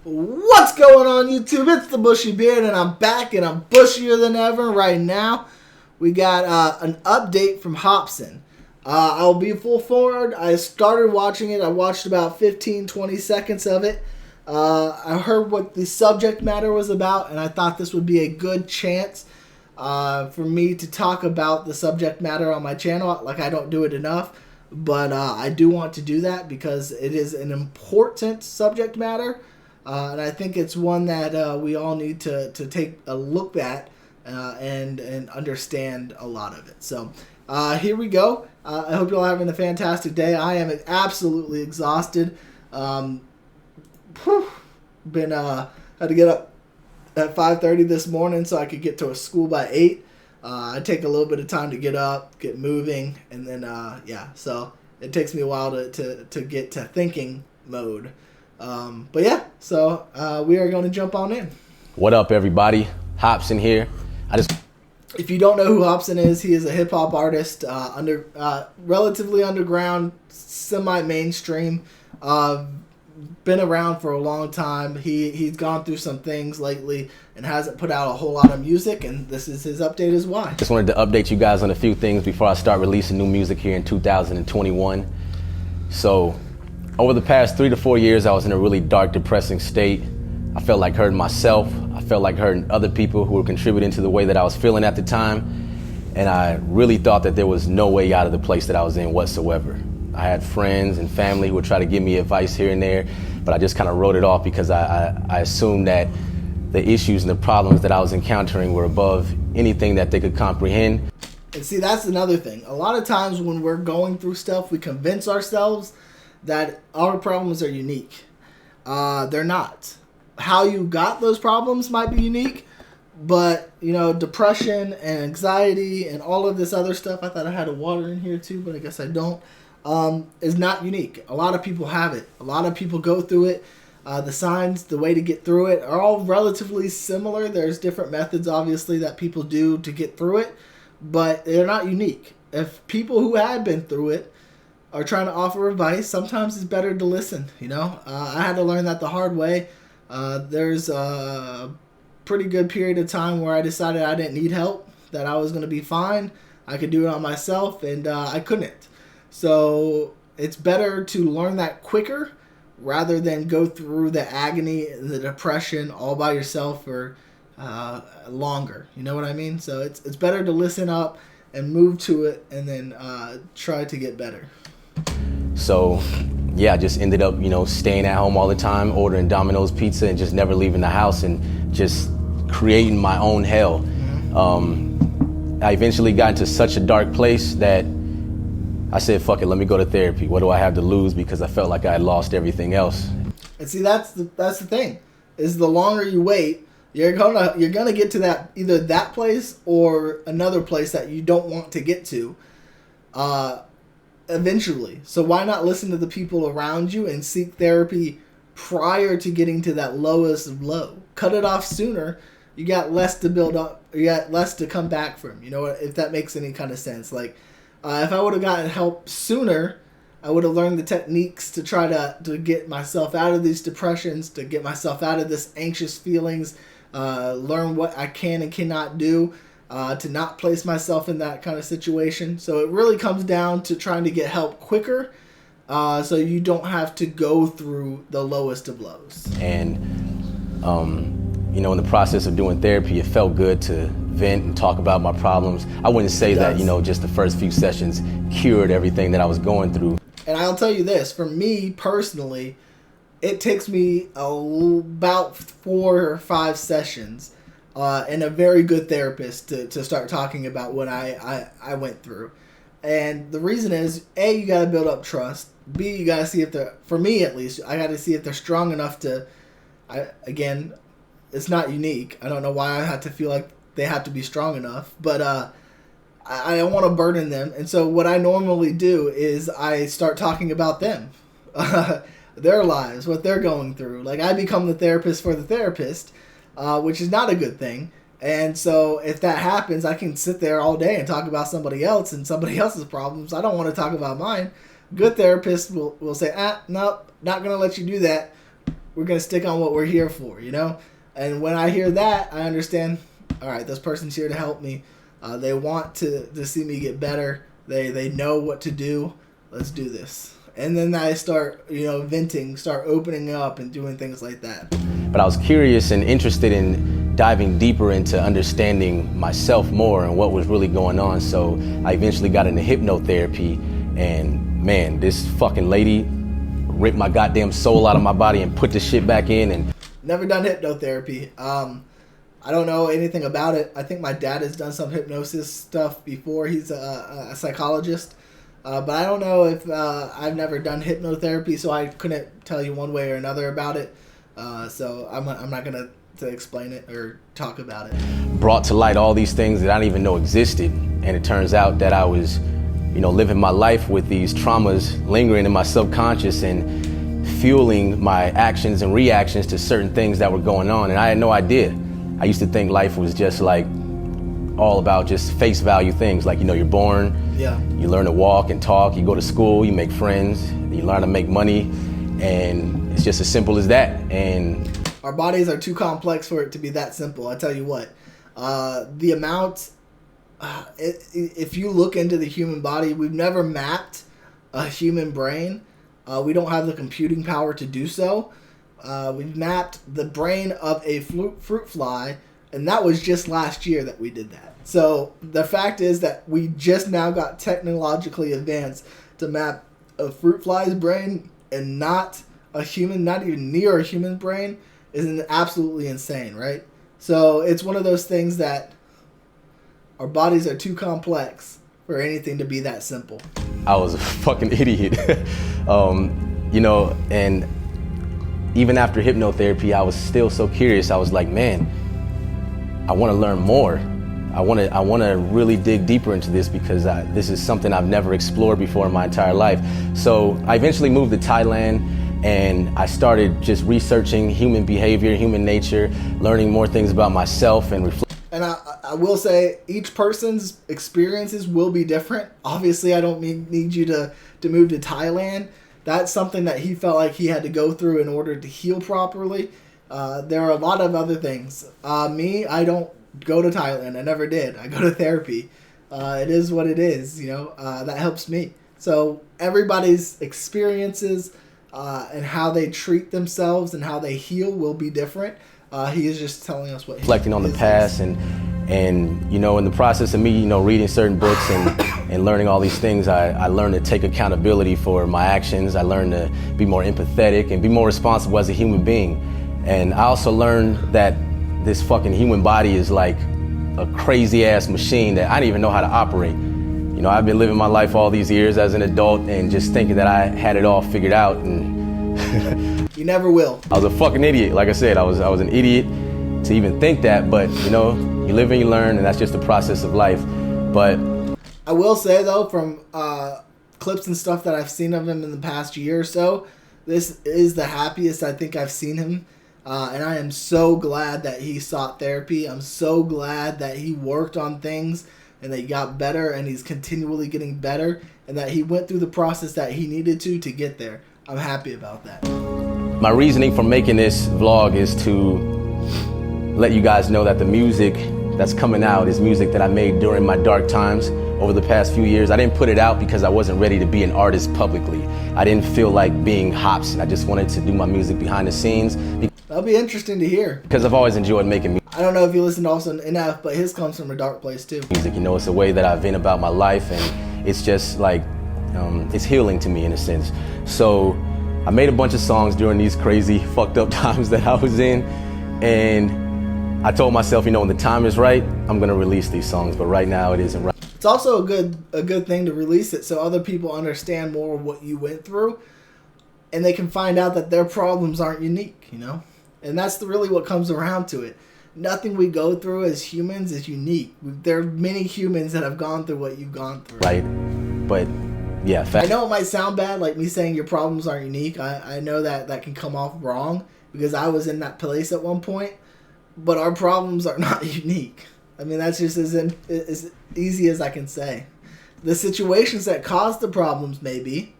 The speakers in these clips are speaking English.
What's going on, YouTube? It's the Bushy Beard, and I'm back, and I'm bushier than ever right now. We got an update from Hopsin. I'll be full forward. I started watching it. I watched about 15-20 seconds of it. I heard what the subject matter was about, and I thought this would be a good chance for me to talk about the subject matter on my channel. Like, I don't do it enough, but I do want to do that because it is an important subject matter. And I think it's one that we all need to take a look at and understand a lot of it. So here we go. I hope you're all having a fantastic day. I am absolutely exhausted. Had to get up at 5:30 this morning so I could get to a school by 8. I take a little bit of time to get up, get moving, and then so it takes me a while to get to thinking mode. But yeah, so we are going to jump on in. What up, everybody? Hopsin here. If you don't know who Hopsin is, he is a hip hop artist, relatively underground, semi-mainstream. Been around for a long time. He's gone through some things lately and hasn't put out a whole lot of music, and this is his update as why. Just wanted to update you guys on a few things before I start releasing new music here in 2021. So, over the past 3 to 4 years, I was in a really dark, depressing state. I felt like hurting myself. I felt like hurting other people who were contributing to the way that I was feeling at the time. And I really thought that there was no way out of the place that I was in whatsoever. I had friends and family who would try to give me advice here and there, but I just kind of wrote it off because I assumed that the issues and the problems that I was encountering were above anything that they could comprehend. And see, that's another thing. A lot of times when we're going through stuff, we convince ourselves that our problems are unique. They're not. How you got those problems might be unique, but, you know, depression and anxiety and all of this other stuff, I thought I had a water in here too, but I guess I don't, is not unique. A lot of people have it. A lot of people go through it. The signs, the way to get through it are all relatively similar. There's different methods, obviously, that people do to get through it, but they're not unique. If people who had been through it are trying to offer advice, sometimes it's better to listen, you know? I had to learn that the hard way. There's a pretty good period of time where I decided I didn't need help, that I was going to be fine. I could do it on myself, and I couldn't. So it's better to learn that quicker rather than go through the agony and the depression all by yourself for longer. You know what I mean? So it's better to listen up and move to it and then try to get better. So, yeah, I just ended up, staying at home all the time, ordering Domino's pizza and just never leaving the house and just creating my own hell. Mm-hmm. I eventually got into such a dark place that I said, fuck it, let me go to therapy. What do I have to lose? Because I felt like I had lost everything else. And see, that's the thing, is the longer you wait, you're gonna get to that, either that place or another place that you don't want to get to. Eventually. So why not listen to the people around you and seek therapy prior to getting to that lowest of low? Cut it off sooner. You got less to build up. You got less to come back from. You know, if that makes any kind of sense. Like, if I would have gotten help sooner, I would have learned the techniques to try to get myself out of these depressions, to get myself out of this anxious feelings, learn what I can and cannot do. To not place myself in that kind of situation. So it really comes down to trying to get help quicker so you don't have to go through the lowest of lows. And, in the process of doing therapy, it felt good to vent and talk about my problems. I wouldn't say that, just the first few sessions cured everything that I was going through. And I'll tell you this, for me personally, it takes me about 4 or 5 sessions and a very good therapist to start talking about what I went through. And the reason is, A, you got to build up trust. B, you got to see if for me at least, I got to see if they're strong enough to, again, it's not unique. I don't know why I have to feel like they have to be strong enough, but I don't want to burden them. And so what I normally do is I start talking about them, their lives, what they're going through. Like, I become the therapist for the therapist. Which is not a good thing. And so if that happens, I can sit there all day and talk about somebody else and somebody else's problems. I don't want to talk about mine. Good therapists will say, nope, not going to let you do that. we're gonna stick on what we're here for, you know. And when I hear that, I understand. All right, this person's here to help me. They want to see me get better. They know what to do. Let's do this. And then I start, venting, start opening up and doing things like that. But I was curious and interested in diving deeper into understanding myself more and what was really going on. So I eventually got into hypnotherapy, and man, this fucking lady ripped my goddamn soul out of my body and put the shit back in. And never done hypnotherapy. I don't know anything about it. I think my dad has done some hypnosis stuff before. He's a psychologist. But I don't know if I've never done hypnotherapy, so I couldn't tell you one way or another about it. So I'm not going to explain it or talk about it. Brought to light all these things that I didn't even know existed. And it turns out that I was, living my life with these traumas lingering in my subconscious and fueling my actions and reactions to certain things that were going on. And I had no idea. I used to think life was just like all about just face value things. Like, you're born, you learn to walk and talk, you go to school, you make friends, you learn to make money, and it's just as simple as that. And our bodies are too complex for it to be that simple. I tell you what, the amount, if you look into the human body, we've never mapped a human brain. We don't have the computing power to do so. We've mapped the brain of a fruit fly, and that was just last year that we did that. So the fact is that we just now got technologically advanced to map a fruit fly's brain and not a human, not even near a human brain, is absolutely insane, right? So it's one of those things that our bodies are too complex for anything to be that simple. I was a fucking idiot. And even after hypnotherapy, I was still so curious. I was like, man, I want to learn more. I want to really dig deeper into this because this is something I've never explored before in my entire life. So I eventually moved to Thailand, and I started just researching human behavior, human nature, learning more things about myself and reflecting. And I will say each person's experiences will be different. Obviously, I don't need you to move to Thailand. That's something that he felt like he had to go through in order to heal properly. There are a lot of other things. Me, I don't go to Thailand. I never did. I go to therapy. It is what it is, that helps me. So everybody's experiences and how they treat themselves and how they heal will be different. He is just telling us what reflecting on the past and in the process of me, reading certain books and learning all these things, I learned to take accountability for my actions. I learned to be more empathetic and be more responsible as a human being. And I also learned that this fucking human body is like a crazy ass machine that I didn't even know how to operate. I've been living my life all these years as an adult and just thinking that I had it all figured out, and you never will. I was a fucking idiot. Like I said, I was an idiot to even think that, but you live and you learn, and that's just the process of life. But I will say though, from clips and stuff that I've seen of him in the past year or so, this is the happiest I think I've seen him. And I am so glad that he sought therapy. I'm so glad that he worked on things and that he got better, and he's continually getting better, and that he went through the process that he needed to get there. I'm happy about that. My reasoning for making this vlog is to let you guys know that the music that's coming out is music that I made during my dark times over the past few years. I didn't put it out because I wasn't ready to be an artist publicly. I didn't feel like being Hopsin. I just wanted to do my music behind the scenes. That'll be interesting to hear. Because I've always enjoyed making music. I don't know if you listen to Hopsin enough, but his comes from a dark place too. Music, it's a way that I vent about my life, and it's just like, it's healing to me in a sense. So I made a bunch of songs during these crazy, fucked up times that I was in, and I told myself, when the time is right, I'm gonna release these songs, but right now it isn't right. It's also a good thing to release it so other people understand more of what you went through, and they can find out that their problems aren't unique, And that's really what comes around to it. Nothing we go through as humans is unique. There are many humans that have gone through what you've gone through. Right, but yeah. I know it might sound bad, like me saying your problems aren't unique. I know that can come off wrong because I was in that place at one point, but our problems are not unique. I mean, that's just as easy as I can say. The situations that cause the problems may be,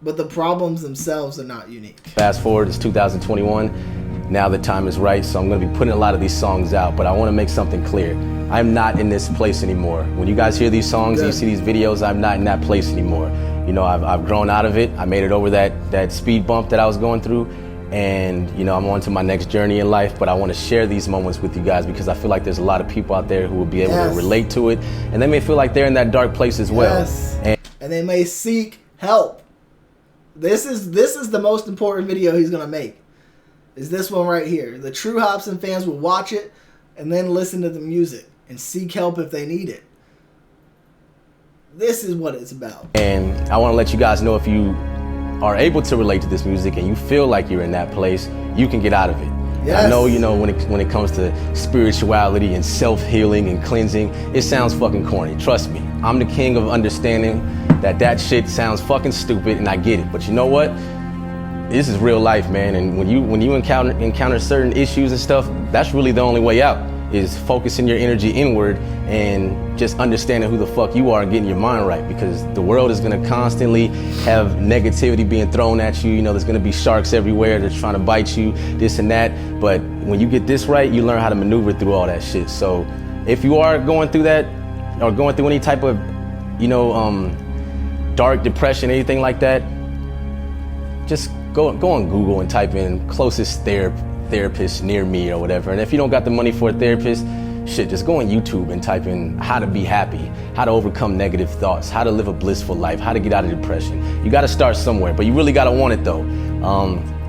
but the problems themselves are not unique. Fast forward, it's 2021. Now the time is right, so I'm going to be putting a lot of these songs out, but I want to make something clear. I'm not in this place anymore. When you guys hear these songs and you see these videos, I'm not in that place anymore. You know, I've grown out of it. I made it over that speed bump that I was going through, and you know, I'm on to my next journey in life, but I want to share these moments with you guys because I feel like there's a lot of people out there who will be able to relate to it, and they may feel like they're in that dark place as well. And they may seek help. This is the most important video he's gonna make. Is this one right here. The true Hopsin fans will watch it and then listen to the music and seek help if they need it. This is what it's about. And I want to let you guys know, if you are able to relate to this music and you feel like you're in that place, you can get out of it. Yes. I know, you know, when it comes to spirituality and self-healing and cleansing, it sounds fucking corny. Trust me, I'm the king of understanding that shit sounds fucking stupid, and I get it. But you know what? This is real life, man. And when you encounter certain issues and stuff, that's really the only way out, is focusing your energy inward and just understanding who the fuck you are and getting your mind right, because the world is going to constantly have negativity being thrown at you. You know, there's going to be sharks everywhere that's trying to bite you, this and that. But when you get this right, you learn how to maneuver through all that shit. So if you are going through that, or going through any type of, you know, dark depression, anything like that, just go on Google and type in closest therapist near me or whatever. And if you don't got the money for a therapist, shit, just go on YouTube and type in how to be happy, how to overcome negative thoughts, how to live a blissful life, how to get out of depression. You got to start somewhere, but you really got to want it though.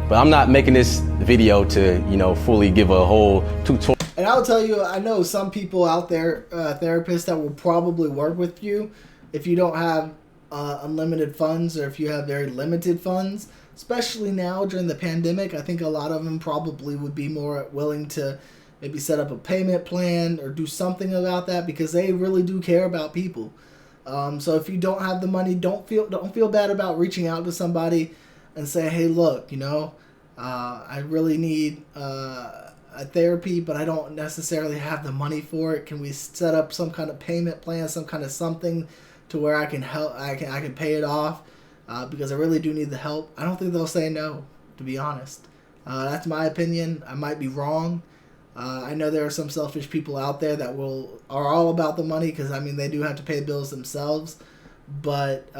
But I'm not making this video to, you know, fully give a whole tutorial. And I'll tell you, I know some people out there, therapists, that will probably work with you if you don't have unlimited funds, or if you have very limited funds. Especially now during the pandemic, I think a lot of them probably would be more willing to maybe set up a payment plan or do something about that, because they really do care about people. So if you don't have the money, don't feel bad about reaching out to somebody and say, hey, look, you know, I really need a therapy, but I don't necessarily have the money for it. Can we set up some kind of payment plan, some kind of something to where I can help? I can pay it off. Because I really do need the help. I don't think they'll say no, to be honest. That's my opinion. I might be wrong. I know there are some selfish people out there that are all about the money, because I mean, they do have to pay bills themselves. But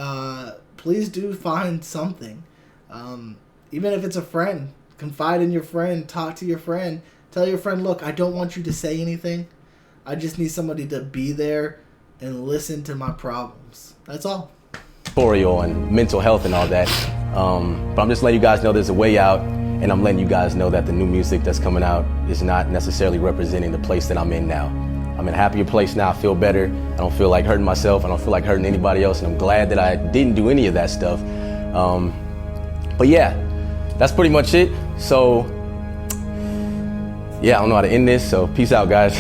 please do find something. Even if it's a friend, confide in your friend, talk to your friend, tell your friend, look, I don't want you to say anything. I just need somebody to be there and listen to my problems. That's all. And mental health and all that, but I'm just letting you guys know there's a way out, and I'm letting you guys know that the new music that's coming out is not necessarily representing the place that I'm in now. I'm in a happier place now. I feel better. I don't feel like hurting myself. I don't feel like hurting anybody else, and I'm glad that I didn't do any of that stuff. But yeah, that's pretty much it. So yeah, I don't know how to end this, so peace out, guys.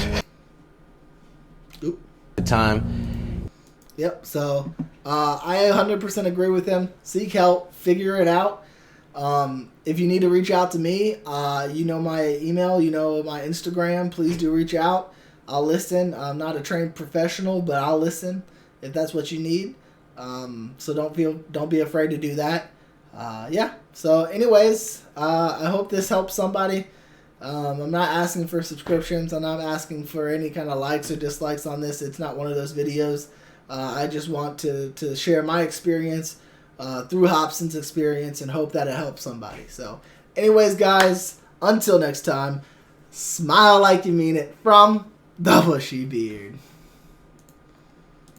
Oop. The time. Yep, so I 100% agree with him. Seek help, figure it out. If you need to reach out to me, you know my email, you know my Instagram, please do reach out. I'll listen. I'm not a trained professional, but I'll listen if that's what you need. So don't be afraid to do that. Yeah, so anyways, I hope this helps somebody. I'm not asking for subscriptions. I'm not asking for any kind of likes or dislikes on this. It's not one of those videos. I just want to share my experience through Hopsin's experience and hope that it helps somebody. So anyways, guys, until next time, smile like you mean it from the Bushy Beard.